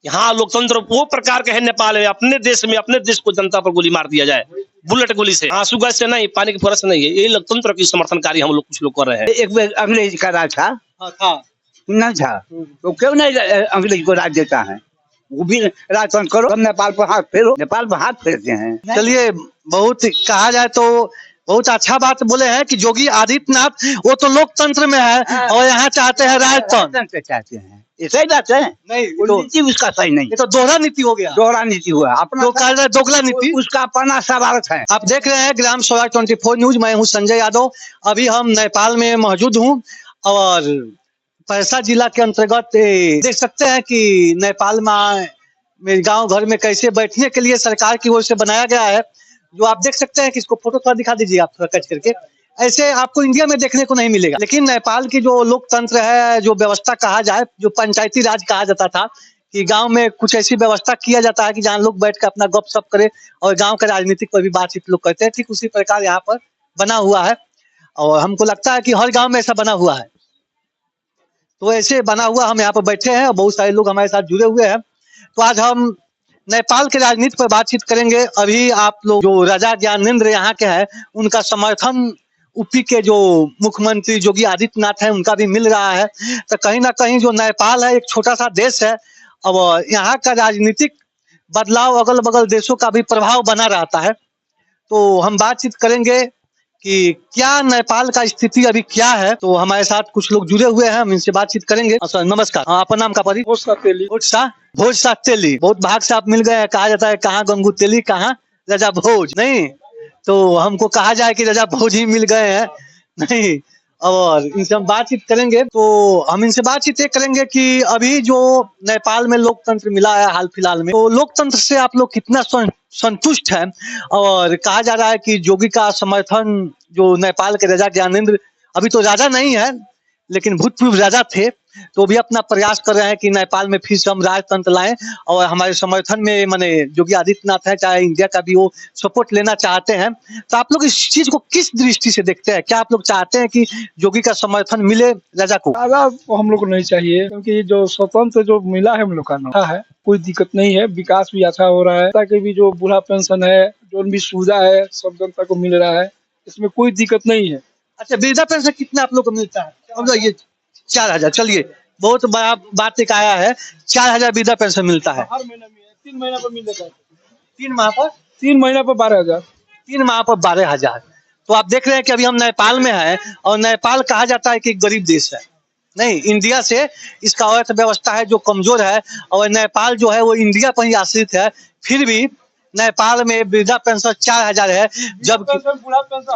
यहाँ लोकतंत्र वो प्रकार का है नेपाल में, अपने देश को जनता पर गोली मार दिया जाए बुलेट गोली से, आंसू गैस से नहीं, पानी की फुहारे से नहीं है। ये लोकतंत्र की समर्थनकारी हम लोग कुछ लोग कर रहे हैं। एक बार अंग्रेज का राज था, नहीं था तो क्यों नहीं अंग्रेज को राज देता है? वो भी राजतंत्र करो, नेपाल पर हाथ फेरो, नेपाल पर हाथ फेरते हैं। चलिए, बहुत कहा जाए तो बहुत अच्छा बात बोले हैं कि योगी आदित्यनाथ वो तो लोकतंत्र में है और यहाँ चाहते हैं राजतंत्र चाहते हैं। ये सही बात है नहीं, तो नीति उसका सही नहीं, ये तो दोहरा नीति हो गया, दोहरा नीति हुआ अपना, तो कह रहे दोगला नीति, उसका अपना स्वार्थ है। आप देख रहे हैं ग्राम स्वराज 24 न्यूज, मैं हूँ संजय यादव। अभी हम नेपाल में मौजूद हूँ और परसा जिला के अंतर्गत देख सकते हैं कि नेपाल में गांव घर में कैसे बैठने के लिए सरकार की ओर से बनाया गया है, जो आप देख सकते हैं कि इसको फोटो थोड़ा दिखा दीजिए आप, थोड़ा कच करके। ऐसे आपको इंडिया में देखने को नहीं मिलेगा। लेकिन नेपाल की जो लोकतंत्र है, जो व्यवस्था कहा जाए, जो पंचायती राज कहा जाता था कि गांव में कुछ ऐसी व्यवस्था किया जाता है कि जहाँ लोग बैठ कर अपना गपशप करे और गांव के राजनीतिक पर भी बातचीत लोग करते हैं, ठीक उसी प्रकार यहाँ पर बना हुआ है। और हमको लगता है कि हर गाँव में ऐसा बना हुआ है। तो ऐसे बना हुआ हम यहाँ पर बैठे हैं और बहुत सारे लोग हमारे साथ जुड़े हुए हैं। तो आज हम नेपाल के राजनीति पर बातचीत करेंगे। अभी आप लोग जो राजा ज्ञानेंद्र यहाँ के हैं, उनका समर्थन यूपी के जो मुख्यमंत्री योगी आदित्यनाथ हैं उनका भी मिल रहा है। तो कहीं ना कहीं जो नेपाल है एक छोटा सा देश है, अब यहाँ का राजनीतिक बदलाव अगल बगल देशों का भी प्रभाव बना रहता है। तो हम बातचीत करेंगे कि क्या नेपाल का स्थिति अभी क्या है। तो हमारे साथ कुछ लोग जुड़े हुए हैं, हम इनसे बातचीत करेंगे। सर नमस्कार, आपका नाम का परी? भोज सा तेली, बहुत भाग से आप मिल गए हैं। कहा जाता है कहाँ गंगू तेली, कहाँ राजा भोज, नहीं तो हमको कहा जाए कि राजा भोज ही मिल गए हैं, नहीं। और इनसे हम बातचीत करेंगे। तो हम इनसे बातचीत ये करेंगे कि अभी जो नेपाल में लोकतंत्र मिला है हाल फिलहाल में, तो लोकतंत्र से आप लोग कितना संतुष्ट हैं? और कहा जा रहा है कि योगी का समर्थन जो नेपाल के राजा ज्ञानेंद्र, अभी तो राजा नहीं है लेकिन भूतपूर्व राजा थे, तो भी अपना प्रयास कर रहे हैं कि नेपाल में फिर से हम राजतंत्र लाएं और हमारे समर्थन में माने योगी आदित्यनाथ है, चाहे इंडिया का भी वो सपोर्ट लेना चाहते हैं। तो आप लोग इस चीज को किस दृष्टि से देखते हैं? क्या आप लोग चाहते हैं कि योगी का समर्थन मिले राजा को? राजा हम लोग को नहीं चाहिए, क्योंकि जो स्वतंत्र जो मिला है हम लोग का अच्छा है, कोई दिक्कत नहीं है, विकास भी अच्छा हो रहा है। ताकि भी जो बूढ़ा पेंशन है, जो भी सुविधा है सब जनता को मिल रहा है, इसमें कोई दिक्कत नहीं है। अच्छा, वृद्धा पेंशन कितना आप लोग को मिलता है? ये 4000, चलिए बहुत बड़ा बात एक आया है, 4000 वृद्धा पेंशन मिलता है। हर महीना में 3 महीना पर मिल जाता है। 3 माह पर 3 महीना पर 12,000। 3 माह पर 12,000। तो आप देख रहे हैं कि अभी हम नेपाल में हैं और नेपाल कहा जाता है कि गरीब देश है, नहीं इंडिया से इसका अर्थव्यवस्था है जो कमजोर है, और नेपाल जो है वो इंडिया पर ही आश्रित है। फिर भी नेपाल में वृद्धा पेंशन 4000 है, जबकि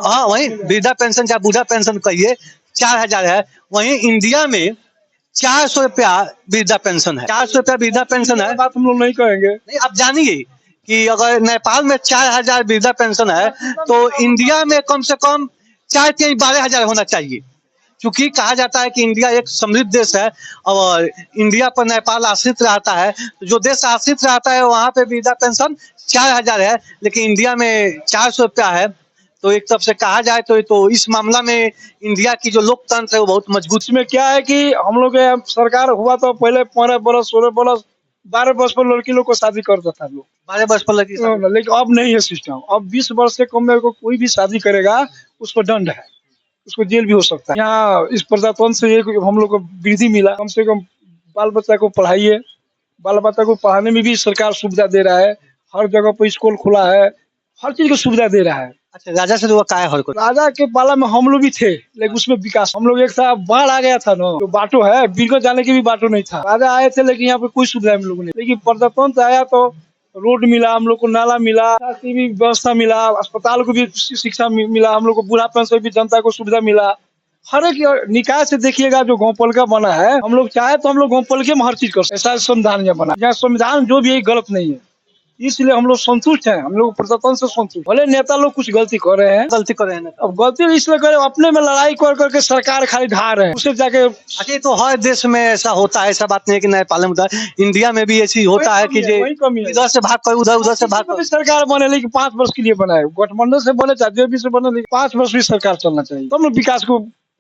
हाँ वही वृद्धा पेंशन चाहे बूढ़ा पेंशन कहिए 4000 है। वहीं इंडिया में 400 रुपया वृद्धा पेंशन है, 400 रुपया वृद्धा पेंशन है। बात हम लोग नहीं कहेंगे, नहीं आप जानिए कि अगर नेपाल में 4000 वृद्धा पेंशन है तो इंडिया में कम से कम 4-12,000 होना चाहिए, क्योंकि कहा जाता है कि इंडिया एक समृद्ध देश है और इंडिया पर नेपाल आश्रित रहता है। जो देश आश्रित रहता है वहाँ पे वृद्धा पेंशन 4000 है, लेकिन इंडिया में 400 रुपया है। तो एक तरफ से कहा जाए तो इस मामला में इंडिया की जो लोकतंत्र है वो बहुत मजबूत। इसमें क्या है कि हम लोग सरकार हुआ तो पहले 15 वर्ष 16 वर्ष 12 वर्ष पर लड़की लोग को शादी करता था लोग, 12 वर्ष पर लड़की, लेकिन अब नहीं है सिस्टम। अब 20 वर्ष से कम में कोई भी शादी करेगा उसको दंड है, उसको जेल भी हो सकता है। यहाँ इस प्रजातंत्र से एक हम लोग को वृद्धि मिला, कम से कम बाल बच्चा को पढ़ाइए, बाल बच्चा को पढ़ाने में भी सरकार सुविधा दे रहा है, हर जगह पर स्कूल खुला है, हर चीज की सुविधा दे रहा है। अच्छा, राजा से हुआ काय हर को? राजा के पाला में हम लोग भी थे, लेकिन उसमें विकास, हम लोग एक साथ बाढ़ आ गया था ना, तो बाटो है बिल्कुल जाने की भी बाटो नहीं था। राजा आए थे लेकिन यहाँ पे कोई सुविधा हम लोग नहीं, लेकिन प्रजातंत्र आया तो रोड मिला, हम लोग को नाला मिला, की भी व्यवस्था मिला, अस्पताल को भी शिक्षा मिला, हम लोग को बूढ़ा पेंशन भी जनता को सुविधा मिला। हर एक निकाय से देखिएगा जो गाँव पालिका बना है, हम लोग चाहे तो हम लोग गाँव पालिका में हर चीज कर सकते, ऐसा संविधान यहाँ बना, यहाँ संविधान जो भी है गलत नहीं है, इसलिए हम लोग संतुष्ट हैं। हम लोग प्रशासन से संतुष्ट, भले नेता लोग कुछ गलती कर रहे हैं, अब गलती इसलिए करे अपने में लड़ाई कर करके सरकार खाली ढा रहे हैं, उसे जाके। अच्छा, तो हर देश में ऐसा होता है, ऐसा बात नहीं है कि नेपाल में होता है, इंडिया में भी ऐसी होता है कि इधर से भाग कर उधर से भाग कर सरकार बने, लेकिन 5 वर्ष के लिए बनाए, गठबंधन से बने चाहे जो भी से बने, लेकिन 5 वर्ष भी सरकार चलना चाहिए, तब लोग विकास को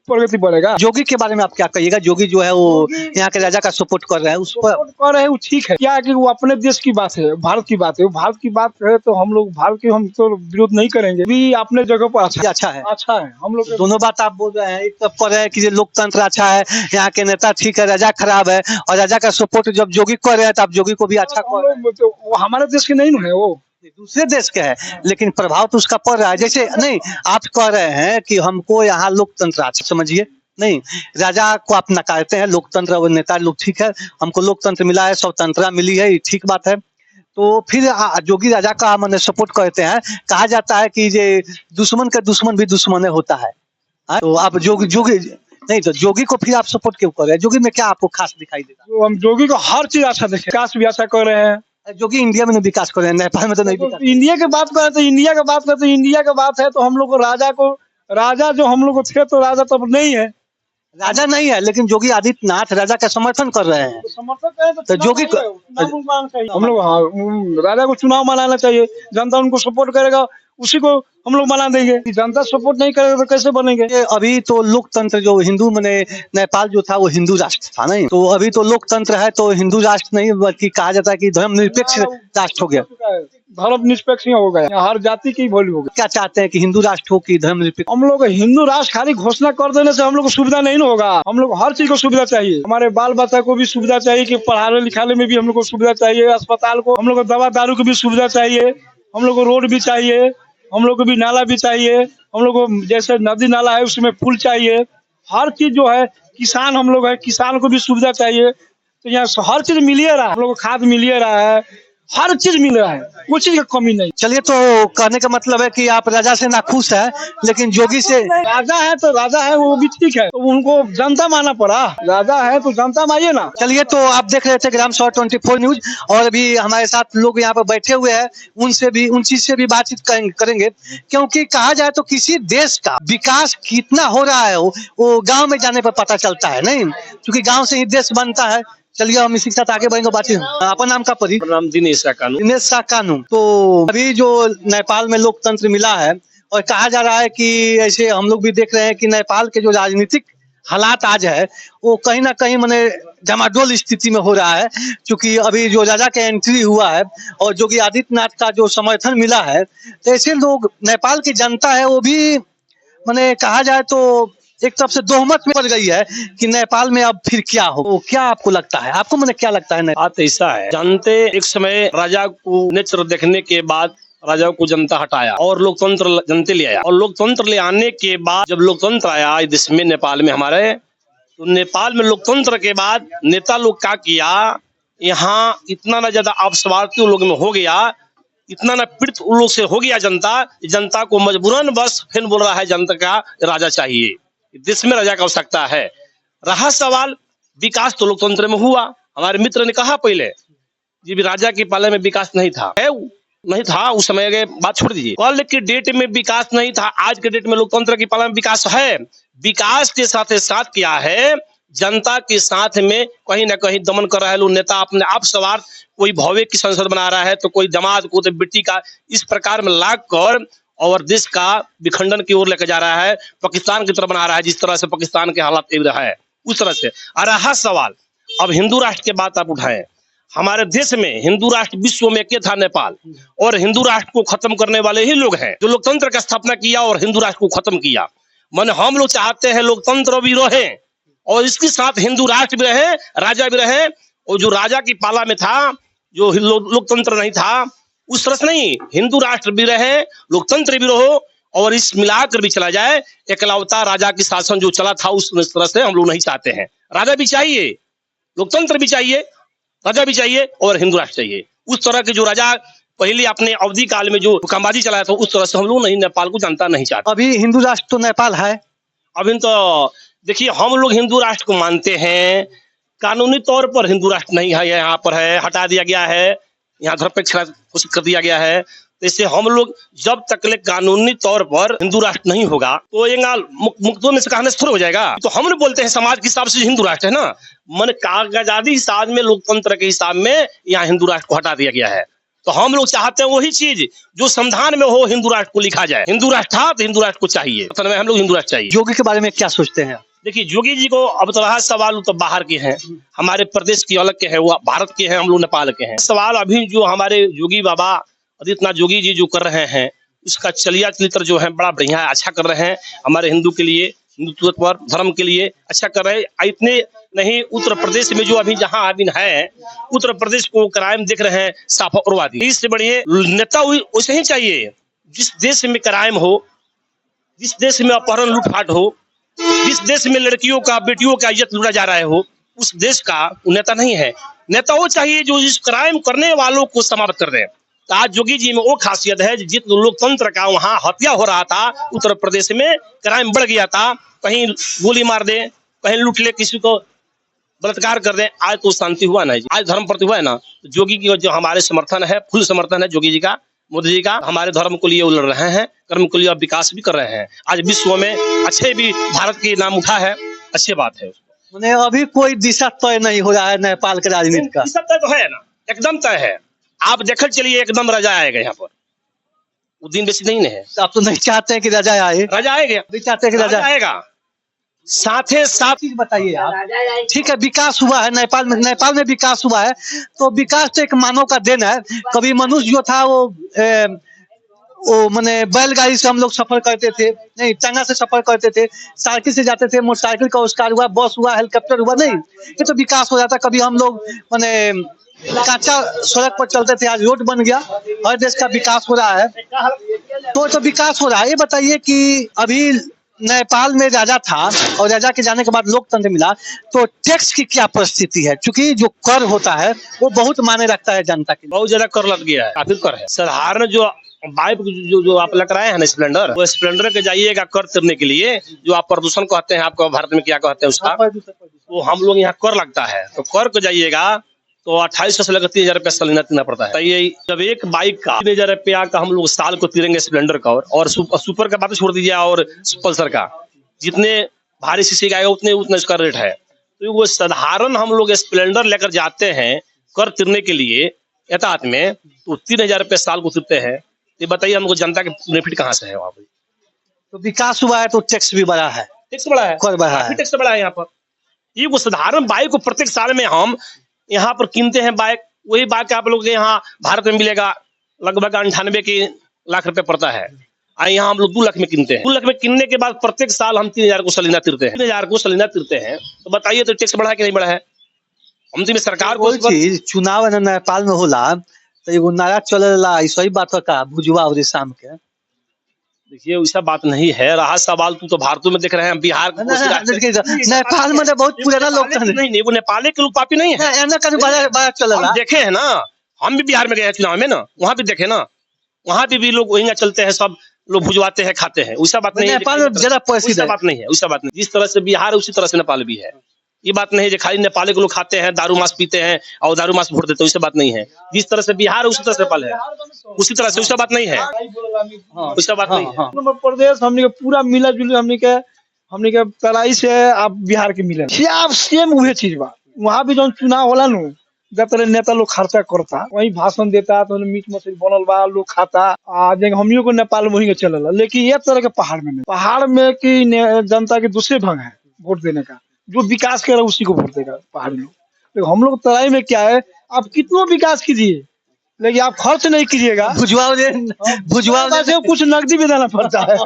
प्रगति बढ़ेगा। जोगी के बारे में आप क्या कहिएगा? जोगी जो है वो यहाँ के राजा का सपोर्ट कर रहे हैं, उस पर सपोर्ट कर रहे हैं वो ठीक है, क्या है कि वो अपने देश की बात है, भारत की बात है, भारत की बात है तो हम लोग भारत की हम तो विरोध नहीं करेंगे, भी अपने जगह पर अच्छा है। अच्छा है हम लोग दोनों बात आप बोल रहे हैं, एक तरफ पर है कि ये लोकतंत्र अच्छा है, यहाँ के नेता ठीक है, राजा खराब है, और राजा का सपोर्ट जब जोगी कर रहे हैं तो आप जोगी को भी अच्छा कर रहे हैं। तो वो हमारे देश के नहीं है, वो दूसरे देश के है, लेकिन प्रभाव तो उसका पड़ रहा है। जैसे नहीं, आप कह रहे हैं कि हमको यहाँ लोकतंत्र अच्छा, समझिए नहीं, राजा को आप नकारते हैं, लोकतंत्र और नेता लोग ठीक है, हमको लोकतंत्र मिला है, स्वतंत्रता मिली है, ये ठीक बात है, तो फिर जोगी राजा का मैंने सपोर्ट करते हैं। कहा जाता है कि ये दुश्मन का दुश्मन भी दुश्मन होता है। तो आप जोगी नहीं, तो जोगी को फिर आप सपोर्ट क्यों कर रहे हैं? जोगी में क्या आपको खास दिखाई देता? तो हम जोगी को हर चीज अच्छा देखे, विकास भी अच्छा कर रहे हैं। जोगी इंडिया में नहीं विकास कर रहे हैं, नेपाल में तो नहीं विकास। इंडिया की बात करें तो इंडिया की बात करें तो इंडिया की बात है, तो हम लोग को राजा जो हम लोग को थे, तो राजा तो नहीं है, राजा नहीं है, लेकिन योगी आदित्यनाथ राजा का समर्थन कर रहे हैं। समर्थक है तो जोगी हम लोग, हाँ, राजा को चुनाव मनाना चाहिए, जनता उनको सपोर्ट करेगा, उसी को हम लोग मना देंगे। जनता सपोर्ट नहीं करेगा तो कैसे बनेंगे? अभी तो लोकतंत्र जो हिंदू मैंने नेपाल जो था वो हिंदू राष्ट्र था, नहीं तो अभी तो लोकतंत्र है, तो हिंदू राष्ट्र नहीं बल्कि कहा जाता है कि धर्मनिरपेक्ष राष्ट्र हो गया। धर्मनिरपेक्ष हो गया, हर जाति की वैल्यू हो गया। क्या चाहते हैं कि हिंदू राष्ट्र हो कि धर्मनिरपेक्ष? हम लोग हिंदू राष्ट्र खाली घोषणा कर देने से हम लोग को सुविधा नहीं होगा, हम लोग हर चीज को सुविधा चाहिए, हमारे बाल बच्चा को भी सुविधा चाहिए, कि पढ़ाने लिखाने में भी हम लोग को सुविधा चाहिए, अस्पताल को हम लोग को दवा दारू की भी सुविधा चाहिए, हम लोग को रोड भी चाहिए, हम लोग को भी नाला भी चाहिए, हम लोग को जैसे नदी नाला है उसमें पुल चाहिए, हर चीज जो है, किसान हम लोग है, किसान को भी सुविधा चाहिए, तो यहाँ हर चीज मिल रहा है, हम लोग को खाद मिल रहा है, हर चीज मिल रहा है, कोई चीज का कमी नहीं। चलिए, तो कहने का मतलब है कि आप राजा से नाखुश है, लेकिन जोगी से राजा है तो राजा है, वो भी ठीक है, तो उनको जनता माना पड़ा, राजा है तो जनता मानिए ना। चलिए, तो आप देख रहे थे ग्राम सभा 24 न्यूज, और अभी हमारे साथ लोग यहाँ पर बैठे हुए हैं, उनसे भी उन चीज से भी बातचीत करेंगे, क्योंकि कहा जाए तो किसी देश का विकास कितना हो रहा है वो गाँव में जाने पर पता चलता है, नहीं, क्योंकि गाँव से ही देश बनता है। चलिए, हम इसी के साथ आगे बढ़ेंगे बातचीत। आपका नाम का परी? नाम दिनेश कानू। दिनेश कानू। तो अभी जो नेपाल में लोकतंत्र मिला है, और कहा जा रहा है कि ऐसे हम लोग भी देख रहे हैं कि नेपाल के जो राजनीतिक हालात आज है वो कहीं ना कहीं माने डमाडोल स्थिति में हो रहा है, क्योंकि अभी जो राजा का एंट्री हुआ है और योगी आदित्यनाथ का जो समर्थन मिला है, तो ऐसे लोग, नेपाल की जनता है वो भी माने कहा जाए तो एक तरफ से दोहमत में पड़ गई है कि नेपाल में अब फिर क्या हो। तो क्या आपको लगता है, आपको मैंने क्या लगता है? बात ऐसा है, जानते एक समय राजा को नेत्र देखने के बाद राजा को जनता हटाया और लोकतंत्र जनते ले आया, और लोकतंत्र ले आने के बाद जब लोकतंत्र आया इस देश में, नेपाल में हमारे, तो नेपाल में लोकतंत्र के बाद नेता लोग क्या किया, यहाँ इतना ना ज्यादा अपस्वार्थी लोग में हो गया, इतना ना पीड़ित उन लोग से हो गया जनता को मजबूरन बस फिर बोल रहा है जनता का राजा चाहिए, देश में राजा की आवश्यकता है। रहा सवाल विकास, तो लोकतंत्र में हुआ। हमारे मित्र ने कहा पहले जी भी राजा के पाले में विकास नहीं था उस समय के बात छोड़ दीजिए, कल के डेट में विकास नहीं था, आज के डेट में लोकतंत्र की पाले में विकास है। विकास के साथ साथ क्या है, जनता के साथ में कहीं ना कहीं दमन कर रहा है लोग, नेता अपने आप स्वार्थ, कोई भव्य की संसद बना रहा है, तो कोई दामाद को तो बेटी का, इस प्रकार में लाग कर और देश का विखंडन की ओर लेकर जा रहा है, पाकिस्तान की तरफ बना रहा है, जिस तरह से पाकिस्तान के हालात रहा है उस तरह से। और रहा सवाल अब हिंदू राष्ट्र की बात आप उठाएं, हमारे देश में हिंदू राष्ट्र विश्व में क्या था, नेपाल, और हिंदू राष्ट्र को खत्म करने वाले ही लोग हैं जो लोकतंत्र का स्थापना किया और हिंदू राष्ट्र को खत्म किया। माने हम लोग चाहते हैं लोकतंत्र भी रहे और इसके साथ हिंदू राष्ट्र भी रहे, राजा भी रहे, और जो राजा की पाला में था, जो लोकतंत्र नहीं था, उस तरह से नहीं, हिंदू राष्ट्र भी रहे, लोकतंत्र भी रहो, और इस मिलाकर भी चला जाए। एकलौता राजा की शासन जो चला था उस तरह से हम लोग नहीं चाहते हैं। राजा भी चाहिए, लोकतंत्र भी चाहिए, राजा भी चाहिए और हिंदू राष्ट्र चाहिए। उस तरह के जो राजा पहले अपने अवधि काल में जो हुक्मबाजी चलाया था, उस तरह से हम लोग नहीं, नेपाल को जनता नहीं चाहता। अभी हिंदू राष्ट्र तो नेपाल है, अभी तो देखिए हम लोग हिंदू राष्ट्र को मानते हैं, कानूनी तौर पर हिंदू राष्ट्र नहीं है, यहाँ पर है, हटा दिया गया है, यहाँ धर्मनिरपेक्ष घोषित कर दिया गया है। तो इससे हम लोग जब तक कानूनी तौर पर हिंदू राष्ट्र नहीं होगा तो ये मुक्तों में से कहने से थोड़ा हो जाएगा। तो हम लोग बोलते हैं समाज के हिसाब से हिंदू राष्ट्र है ना, मन कागजादी हिसाब में, लोकतंत्र के हिसाब में यहाँ हिंदू राष्ट्र को हटा दिया गया है। तो हम लोग चाहते हैं वही चीज जो संविधान में हो, हिंदू राष्ट्र को लिखा जाए। हिंदू राष्ट्र था तो हिंदू राष्ट्र को चाहिए, मतलब में हम लोग हिंदू राष्ट्र चाहिए। योगी के बारे में क्या सोचते हैं? देखिए योगी जी को अब तो रहा सवाल, तो बाहर के हैं, हमारे प्रदेश की अलग के हैं, वो भारत के हैं, हम लोग नेपाल के हैं। सवाल अभी जो हमारे योगी बाबा आदित्यनाथ योगी जी जो कर रहे हैं, उसका चलिया चरित्र जो है बड़ा बढ़िया है, अच्छा कर रहे हैं हमारे हिंदू के लिए, हिंदुत्व पर धर्म के लिए अच्छा कर रहे हैं। इतने नहीं, उत्तर प्रदेश में जो अभी जहाँ अभी है, उत्तर प्रदेश को क्राइम देख रहे हैं साफा उग्रवादी। इससे बढ़िया नेता वैसे ही चाहिए। जिस देश में क्राइम हो, जिस देश में अपहरण लूटपाट हो, जिस देश में लड़कियों का बेटियों का इज्जत लूटा जा रहा हो, उस देश का नेता नहीं है। नेता वो चाहिए जो इस क्राइम करने वालों को समाप्त कर दे। तो आज योगी जी में वो खासियत है, जित लोकतंत्र का वहाँ हत्या हो रहा था, उत्तर प्रदेश में क्राइम बढ़ गया था, कहीं गोली मार दे, कहीं लूट ले, किसी को बलात्कार कर दे, आज तो शांति हुआ ना, आज धर्म प्रति हुआ है ना। तो योगी की जो हमारे समर्थन है, फुल समर्थन है योगी जी का, मोदी जी का। हमारे धर्म के लिए वो लड़ रहे हैं, कर्म के लिए अब विकास भी कर रहे हैं। आज विश्व में अच्छे भी भारत के नाम उठा है, अच्छी बात है। मैंने अभी कोई दिशा तय नहीं हो रहा है नेपाल के राजनीति का? दिशा तय तो है ना, एकदम तय है। आप देखकर चलिए, एकदम राजा आएगा यहाँ पर, वो दिन बेसी नहीं है। आप तो नहीं चाहते हैं कि राजा आए? राजा आएगा, नहीं चाहते हैं कि राजा आएगा। साथ ही साथ चीज बताइए आप। ठीक है, विकास हुआ है नेपाल में विकास हुआ है, तो विकास तो एक मानव का देन है। कभी मनुष्य जो था वो मैंने बैलगाड़ी से हम लोग सफर करते थे, नहीं टांगा से सफर करते थे, साइकिल से जाते थे, मोटरसाइकिल का आविष्कार हुआ, बस हुआ, हेलीकॉप्टर हुआ, नहीं ये तो विकास हो जाता। कभी हम लोग मैंने कच्चा सड़क पर चलते थे, आज रोड बन गया। हर देश का विकास हो रहा है, तो विकास हो रहा है। ये बताइए कि अभी नेपाल में राजा था और राजा के जाने के बाद लोकतंत्र मिला, तो टैक्स की क्या परिस्थिति है? क्योंकि जो कर होता है वो बहुत मायने रखता है जनता के लिए। बहुत ज्यादा कर लग गया है, काफी कर है। साधारण जो बाइक जो आप लग रहे हैं ना स्प्लेंडर, वो स्प्लेंडर के जाइएगा कर तिरने के लिए, जो आप प्रदूषण कहते हैं, आपको भारत में क्या कहते हैं उसका, वो हम लोग यहाँ कर लगता है। तो कर को जाइएगा तो 2800 से लेकर 3000 रुपया सालाना देना पड़ता है। ये जब एक बाइक का 3000 रुपया का हम लोग साल को तिरेंगे स्प्लेंडर का, और सुपर का बात छोड़ दीजिए, और पल्सर का, जितने भारी सीसी का आएगा उतने उसका रेट है। तो वो साधारण हम लोग स्प्लेंडर लेकर जाते हैं कर तिरने के लिए यातायात में, तो 3000 रुपये साल को तिरते हैं। ये बताइए हमको जनता के बेनिफिट कहाँ से है वहाँ पे? तो विकास हुआ है तो टैक्स भी बढ़ा है, टैक्स बढ़ा है, कर बढ़ा है, टैक्स बढ़ा है यहाँ पर। ये वो साधारण बाइक को प्रत्येक साल में हम यहाँ पर कीनते हैं बाइक, वही बाइक आप लोग के यहाँ भारत में मिलेगा लगभग 98 लाख रुपए पड़ता है। यहाँ हम लोग 2 लाख में कीनते हैं। 2 लाख में किनने के बाद प्रत्येक साल हम 3000 को सालाना तिरते हैं, 3000 को सालाना तिरते हैं। तो बताइए तो टैक्स बढ़ा है कि नहीं बढ़ा है? हम तो सरकार को चीज चुनाव नेपाल में होला तो एगो नारा चलेला, सही बात का भुजवा और शाम के। देखिए वैसा बात नहीं है, रहा सवाल तो भारत में देख रहे हैं, बिहार नेपाल में तो बहुत पुराना लोकतंत्र नहीं, वो नेपाली के लोग पापी नहीं है, देखे है ना। हम भी बिहार में गए हैं चुनाव में ना, वहाँ भी देखे ना, वहाँ भी लोग वही चलते हैं, सब लोग भुजवाते हैं, खाते हैं। वैसा बात नहीं है, नेपाल में ज्यादा पैसा बात नहीं है, वैसा बात नहीं। जिस तरह से बिहार उसी तरह से नेपाल भी है। ये बात नहीं है खाली नेपाली के लोग खाते हैं, दारू मांस पीते हैं और दारू मांस वोट देते हैं, वैसे बात नहीं है। जिस तरह से बिहार उसी तरह से नेपाल है, उसी तरह से, वैसा बात नहीं है, वैसा बात नहीं है। प्रदेश हमने पूरा मिला जुला, हमने के तराई से आप बिहार के मिले सेम वही चीज बा। वहाँ भी जो चुनाव होला नु, जब तरह नेता लोग खर्चा करता, वही भाषण देता, तो मीट मछली बनल बा, लोग खाता। हम को नेपाल में वही चलल, लेकिन ये तरह के पहाड़ में नहीं। पहाड़ में की जनता के दूसरे ढंग है वोट देने का, जो विकास कर रहा है उसी को वोट देगा पहाड़ी लोग। लेकिन हम लोग तराई में क्या है, आप कितना विकास कीजिए लेकिन आप खर्च नहीं कीजिएगा, भुजवा से कुछ नकदी भी देना पड़ता है,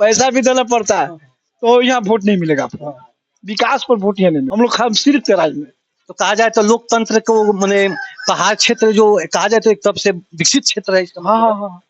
पैसा भी देना पड़ता है, तो यहाँ वोट नहीं मिलेगा आपको। विकास पर वोट यहाँ नहीं। हम लोग सिर्फ तराई में, तो कहा जाए तो लोकतंत्र को मैंने पहाड़ क्षेत्र जो कहा जाए तो एक तरफ से विकसित क्षेत्र है। हाँ,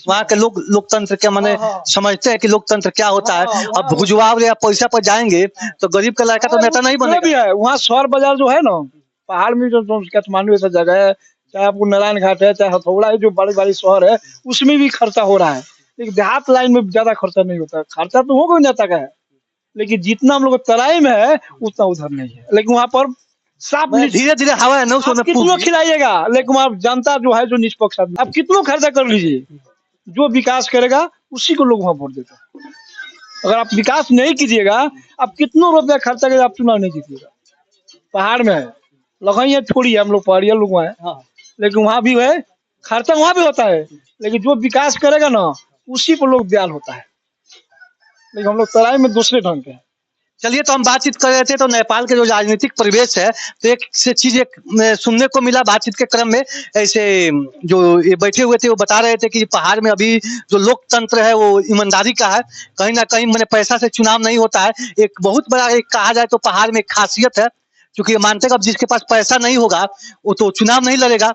वहाँ के लोग लोकतंत्र क्या माने समझते हैं कि लोकतंत्र क्या होता है। अब भुजवाव या पैसा पर जाएंगे तो गरीब का लड़का तो नेता नहीं बनेगा। है वहाँ शहर बाजार जो है ना, पहाड़ में जो काठमांडू ऐसा जगह है, चाहे आपको नारायण घाट है, चाहे हथौड़ा है, जो बड़ी बड़ी शहर है, उसमें भी खर्चा हो रहा है। लेकिन देहात लाइन में ज्यादा खर्चा नहीं होता। खर्चा तो होगा नेता का है, लेकिन जितना हम लोग तराई में है उतना उधर नहीं है। लेकिन वहाँ पर साफ धीरे धीरे हवा है ना, कितना खिलाइएगा, लेकिन वहाँ जनता जो है, जो निष्पक्ष आदमी, आप कितना खर्चा कर लीजिए, जो विकास करेगा उसी को लोग वहाँ वोट देते हैं। अगर आप विकास नहीं कीजिएगा, आप कितना रुपया खर्चा करेगा, आप चुनाव नहीं जीतिएगा। पहाड़ में है, लखैया छोड़िए, हम लोग पहाड़िया लोग हैं, लेकिन वहाँ भी है खर्चा वहां पे होता है, लेकिन जो विकास करेगा ना उसी पर लोग दयाल होता है। लेकिन हम लोग तराई में दूसरे ढंग के हैं। चलिए, तो हम बातचीत कर रहे थे तो नेपाल के जो राजनीतिक परिवेश है, तो एक से चीज एक सुनने को मिला बातचीत के क्रम में। ऐसे जो ये बैठे हुए थे वो बता रहे थे कि पहाड़ में अभी जो लोकतंत्र है वो ईमानदारी का है, कहीं ना कहीं मैंने पैसा से चुनाव नहीं होता है। एक बहुत बड़ा एक कहा जाए तो पहाड़ में एक खासियत है, क्योंकि मानते हैं अब जिसके पास पैसा नहीं होगा वो तो चुनाव नहीं लड़ेगा।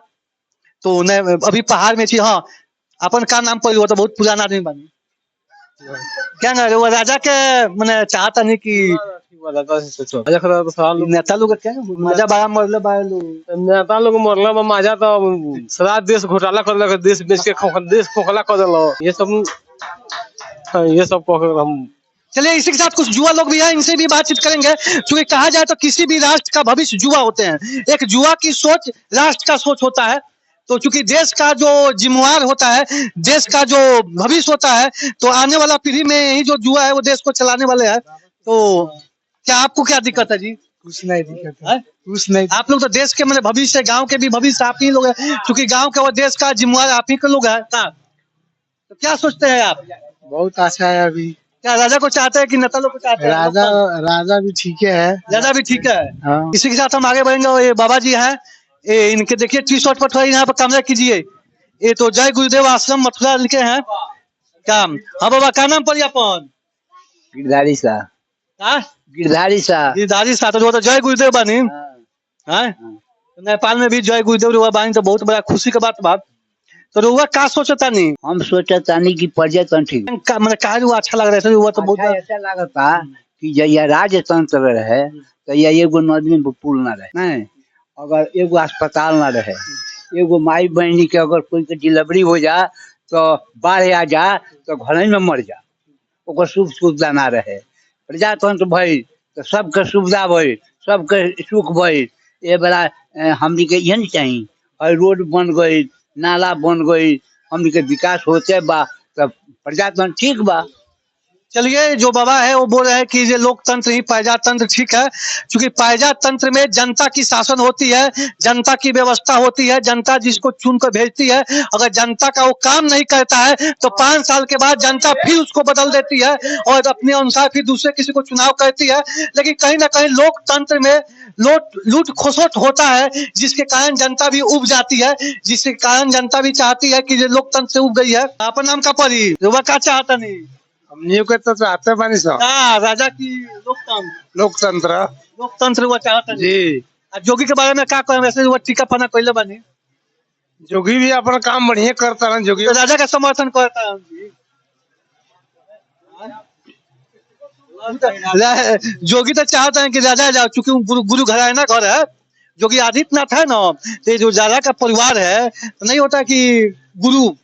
तो अभी पहाड़ में हाँ अपन का नाम पर, वो तो बहुत पुराना आदमी बनी क्या ना वो राजा के मैंने चाहता नहीं कि नेता लोग क्या मजा बड़ा मरले बा नेता लोग मरला बा मजा तो सारा देश घोटाला कर लगा, देश बेच के देश खोखला कर दिलो, ये सब हम। चलिए, इसी के साथ कुछ युवा लोग भी हैं, इनसे भी बातचीत करेंगे। क्योंकि कहा जाए तो किसी भी राष्ट्र का भविष्य युवा होते हैं। एक युवा की सोच राष्ट्र का सोच होता है। तो चूंकि देश का जो जिम्मेवार होता है, देश का जो भविष्य होता है, तो आने वाला पीढ़ी में ही जो युवा है वो देश को चलाने वाले हैं। तो क्या आपको क्या दिक्कत है जी? कुछ नहीं दिक्कत है, कुछ नहीं। आप लोग तो देश के मैंने भविष्य, गांव के भी भविष्य आप ही लोग हैं, क्योंकि गांव का वो देश का जिम्मेवार आप ही के लोग हैं। तो क्या सोचते हैं आप? बहुत अच्छा है। अभी क्या राजा को चाहते हैं कि नेता लोग को चाहते हैं? राजा भी ठीक है। राजा भी ठीक है। हाँ। इसी के साथ हम आगे बढ़ेंगे। ये बाबा जी हैं, इनके देखिए टी शर्ट पर थोड़ा यहाँ पर कैमरा कीजिए। ये तो जय गुरुदेव आश्रम मथुरा लिखे हैं क्या? हाँ बाबा, क्या नाम पड़ी अपन? गिरधारी शाह। हाँ, गिरधारी शाह। गिरधारी शाह। तो वो तो जय गुरुदेव बानी है। नेपाल में भी जय गुरुदेव रुआ बानी, तो बहुत बड़ा खुशी का बात। तो रुआ का सोचता नहीं? हम सोचता नहीं कि पर्यटन ठीक मैंने कहा रुआ अच्छा लग रहा था। रुआ तो बहुत ऐसा लगता कि जैया राजतंत्र रहे तो या एगो नदी में पुल न रहे, नहीं अगर एगो अस्पताल न रहे, एगो माई बहनी के अगर कोई के डिलीवरी हो जा तो बाढ़ आ जा तो घर में मर जा, ओकर सुख सुविधा ना रहे। प्रजातंत्र भइल तो सबके सुविधा भइल, सबके सुख भइल। ये बड़ा हमनी के यही चाहिए। और रोड बन गई, नाला बन गई, हमनी के विकास होते बा तब प्रजातंत्र ठीक बा। चलिए, जो बाबा है वो बोल रहे हैं कि ये लोकतंत्र ही प्रजातंत्र ठीक है, क्योंकि प्रजातंत्र में जनता की शासन होती है, जनता की व्यवस्था होती है, जनता जिसको चुनकर भेजती है। अगर जनता का वो काम नहीं करता है तो 5 साल के बाद जनता फिर उसको बदल देती है और अपने अनुसार फिर दूसरे किसी को चुनाव करती है। लेकिन कहीं ना कहीं लोकतंत्र में लूट खोसट होता है, जिसके कारण जनता भी उब जाती है, जिसके कारण जनता भी चाहती है कि ये लोकतंत्र से उब गई है। आपका नाम का पड़ी वह क्या चाहता नहीं? हम न्यू के तो चाहते बानी सब। राजा की लोकतंत्र वो चाहता जी। जोगी के बारे में क्या कहें? वैसे वो टीका फना कहले बानी, जोगी भी अपना काम बढ़िया करता है। जोगी तो राजा का समर्थन करता है। जोगी तो चाहता है कि राजा जाओ, चूंकि गुरु घर है ना, घर है जोगी आदित्यनाथ है ना, तो जो राजा का परिवार है तो नहीं होता कि गुरु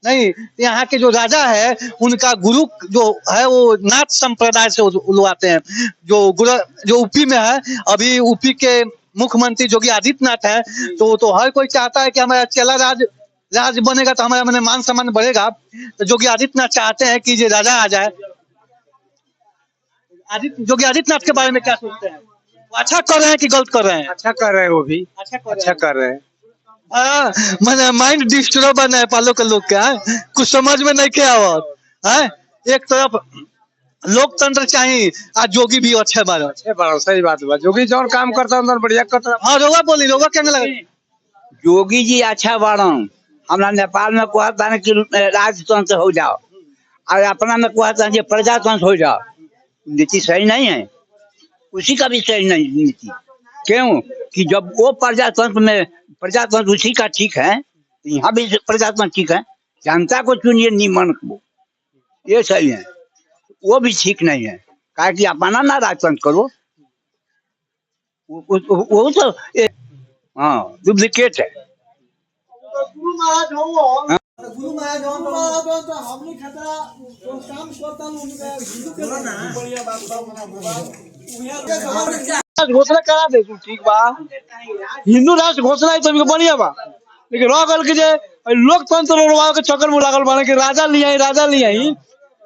नहीं, यहाँ के जो राजा है उनका गुरु जो है वो नाथ संप्रदाय से लोग आते हैं। जो यूपी में है, अभी यूपी के मुख्यमंत्री योगी आदित्यनाथ है, तो हर कोई चाहता है कि हमारा चला राज बनेगा तो हमारा मैंने मान सम्मान बढ़ेगा। तो योगी आदित्यनाथ चाहते हैं कि ये राजा आ जाए। योगी आदित्यनाथ के बारे में क्या सोचते हैं? वो अच्छा कर रहे हैं कि गलत कर रहे हैं? अच्छा कर रहे हैं, वो भी अच्छा कर रहे हैं। मैंने माइंड डिस्टर्ब है नेपालों के लोग का, कुछ समझ में नहीं क्या है। एक तरफ लोकतंत्र चाहिए, आज जोगी भी अच्छे बार सही बात है। जोगी जो काम करता है बढ़िया करता है। हाँ, रोगा बोली, रोगा कहने लगे योगी जी अच्छा बाड़न। हमारा नेपाल में कहता है कि राजतंत्र हो जाओ, और अपना में कहता है कि प्रजातंत्र हो जाओ। नीति सही नहीं है, उसी का भी सही नहीं नीति। क्यों कि जब वो प्रजातंत्र उसी का ठीक है, यहाँ भी प्रजातंत्र ठीक है। जनता को चुनिए निमन को, ये सही है। वो भी ठीक नहीं है, कहा कि अपना ना राजतंत्र करो, वो तो हाँ डुप्लीकेट है। घोषणा करा दे तू ठीक बा, हिंदू राष्ट्र घोषणा है तो बढ़िया बा। लेकिन रह गल के लोकतंत्र के चक्कर में लागल बाने कि राजा लिया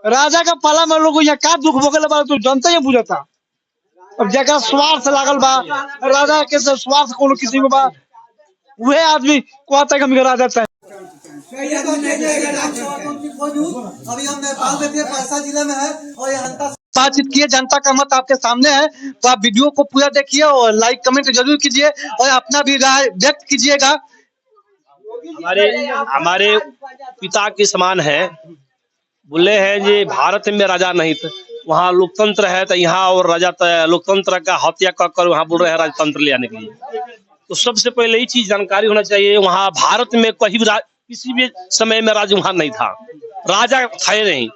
राजा का पाला में लोग यहाँ का दुख भोगल बा तो जनता ही बुझता। अब जगह स्वार्थ लागल बा, राजा के स्वार्थ कोनो किसी में बा, वह आदमी कहता है कि हम राजा चाहिए। अभी हम नेपाल में थे, परसा जिला में है और यहाँ बातचीत किए, जनता का मत आपके सामने है, तो आप वीडियो को पूरा देखिए और लाइक कमेंट जरूर कीजिए और अपना भी राय व्यक्त कीजिएगा। हमारे पिता के समान है, बोले हैं जी भारत में राजा नहीं था, वहाँ लोकतंत्र है, तो यहाँ और राजा लोकतंत्र का हत्या कर वहाँ बोल रहे हैं राजतंत्र ले आने के लिए। तो सबसे पहले ये चीज जानकारी होना चाहिए, वहाँ भारत में कहीं किसी भी समय में राजा वहाँ नहीं था, राजा थे नहीं।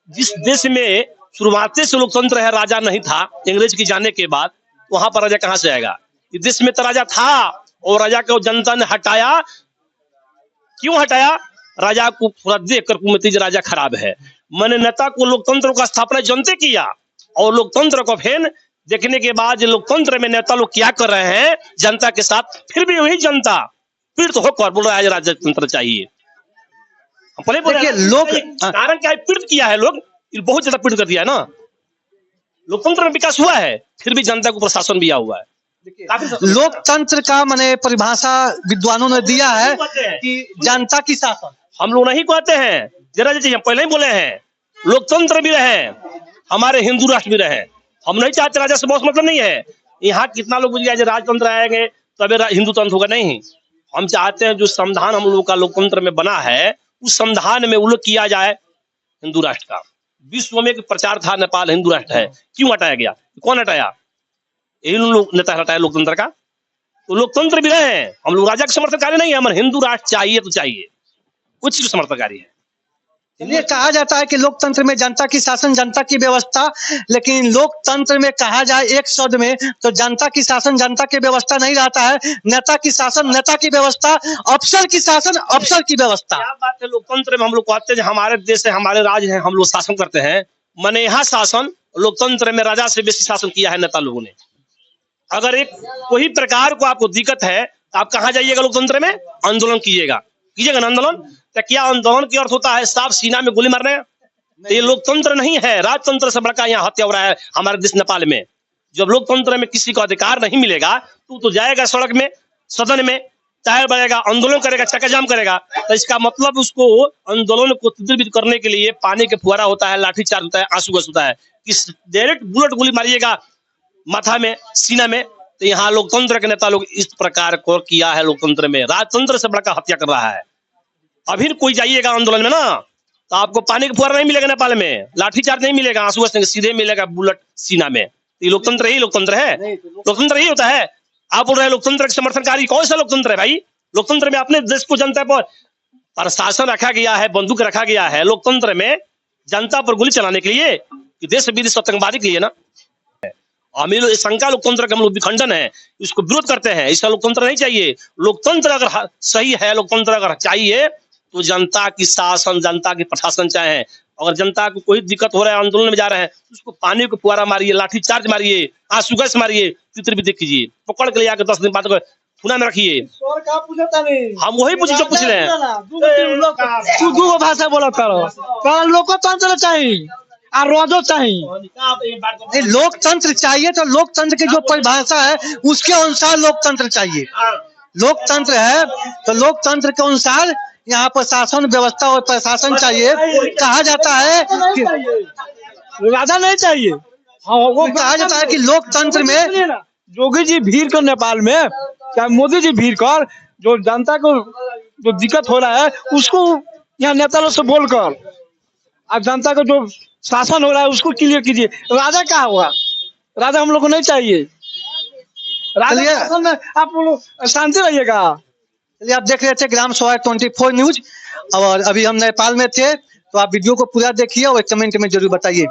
जिस देश में शुरुआती से लोकतंत्र है, राजा नहीं था, अंग्रेज की जाने के बाद वहां पर राजा कहाँ से आएगा? इस देश में तो राजा था और राजा को जनता ने हटाया। क्यों हटाया? राजा को पूरा देख कर राजा खराब है। मैंने नेता को लोकतंत्र का स्थापना जनते किया और लोकतंत्र को फिर देखने के बाद लोकतंत्र में नेता लोग क्या कर रहे हैं जनता के साथ, फिर भी वही जनता पीड़ित होकर बोल रहा है राजतंत्र चाहिए। देखिए लोग कारण क्या है? पीड़ित किया है, लोग बहुत ज्यादा पीड़ित कर दिया है ना। लोकतंत्र में विकास हुआ है, फिर भी जनता को प्रशासन दिया हुआ है। लोकतंत्र का माने परिभाषा विद्वानों ने दिया है कि जनता की शासन। हम लोग नहीं कहते हैं, जरा जी हम पहले ही बोले हैं, लोकतंत्र भी रहे, हमारे हिंदू राष्ट्र भी रहे। हम नहीं चाहते राजा से बहुत मतलब नहीं है। यहाँ कितना लोग बुझ गया राजतंत्र आएंगे तब हिंदू तंत्र होगा, नहीं। हम चाहते हैं जो संविधान हम लोग का लोकतंत्र में बना है, उस संविधान में उल्लेख किया जाए हिंदू राष्ट्र का। विश्व में प्रचार था नेपाल हिंदू राष्ट्र है, क्यों हटाया गया? कौन हटाया? यही लोग नेता हटाया लोकतंत्र का। तो लोकतंत्र भी रहे, हम लोग राजा के समर्थनकारी नहीं है, हमारे हिंदू राष्ट्र चाहिए तो चाहिए, कुछ समर्थनकारी है। ये कहा जाता है कि लोकतंत्र में जनता की शासन, जनता की व्यवस्था, लेकिन लोकतंत्र में कहा जाए एक शब्द में तो जनता की शासन, जनता की व्यवस्था नहीं रहता है, नेता की शासन, नेता की व्यवस्था, अफसर की शासन, अफसर की व्यवस्था। क्या बात है? लोकतंत्र में हम लोग कहते हैं हमारे देश है, हमारे राज्य है, हम लोग शासन करते हैं। मैंने यहाँ शासन लोकतंत्र में राजा से बेसी शासन किया है नेता लोगों ने। अगर एक कोई प्रकार को आपको दिक्कत है तो आप कहाँ जाइएगा? लोकतंत्र में आंदोलन कीजिएगा ना आंदोलन। तो क्या आंदोलन की अर्थ होता है साफ सीना में गोली मारने? तो ये लोकतंत्र नहीं है, राजतंत्र से बड़का यहाँ हत्या हो रहा है हमारे देश नेपाल में। जब लोकतंत्र में किसी को अधिकार नहीं मिलेगा तो जाएगा सड़क में, सदन में टायर बढ़ेगा, आंदोलन करेगा, चक्का जाम करेगा। तो इसका मतलब उसको आंदोलन को तीव्र करने के लिए पानी के फुहारा होता है, लाठीचार्ज होता है, आंसू गैस होता है। किस डायरेक्ट बुलेट गोली मारिएगा माथा में, सीना में। तो यहाँ लोकतंत्र के नेता लोग इस प्रकार को किया है। लोकतंत्र में राजतंत्र से बड़का हत्या कर रहा है। अभी कोई जाइएगा आंदोलन में ना तो आपको पानी का फुहारा नहीं मिलेगा नेपाल में, लाठीचार्ज नहीं मिलेगा, आंसू गैस सीधे मिलेगा बुलेट सीना में। ये लोकतंत्र ही लोकतंत्र है, लोकतंत्र ही होता है। आप बोल रहे हैं लोकतंत्र के समर्थनकारी, कौन सा लोकतंत्र है भाई? लोकतंत्र में अपने देश को जनता पर प्रशासन रखा गया है, बंदूक रखा गया है। लोकतंत्र में जनता पर गोली चलाने के लिए, देश विदेश आतंकवादी के लिए ना। हम शंका लोकतंत्र का हम लोग विखंडन है, इसको विरोध करते हैं। इसका लोकतंत्र नहीं चाहिए। लोकतंत्र अगर सही है, लोकतंत्र अगर चाहिए तो जनता की शासन, जनता की प्रशासन चाहे। अगर जनता को कोई दिक्कत हो रहा है, आंदोलन में जा रहे हैं, उसको पानी को फुहारा मारिए, लाठी चार्ज मारिए, आंसू गैस मारिए, चित्र भी देख कीजिए, पकड़ के ले आकर 10 दिन बाद खुना में रखिए। हम वही पूछ जो पूछ रहे हैं। दू भाषा बोला करो, लोकतंत्र चाहिए और रोजो चाहिए। लोकतंत्र चाहिए तो लोकतंत्र की जो परिभाषा है उसके अनुसार लोकतंत्र चाहिए। लोकतंत्र है तो लोकतंत्र के अनुसार यहाँ पर शासन व्यवस्था और प्रशासन चाहिए। कहा जाता है कि राजा नहीं चाहिए। हाँ, वो कहा जाता है कि लोकतंत्र में जोगी जी भीड़ कर नेपाल में, चाहे मोदी जी भीड़ कर, जो जनता को जो दिक्कत हो रहा है उसको यहाँ नेता लोग से बोलकर अब जनता को जो शासन हो रहा है उसको क्लियर कीजिए। राजा क्या होगा? राजा हम लोग को नहीं चाहिए। राजा शासन में आप लोग शांति रहिएगा। चलिए, आप देख रहे थे ग्राम सभा 24 न्यूज और अभी हम नेपाल में थे, तो आप वीडियो को पूरा देखिए और कमेंट में जरूर बताइए।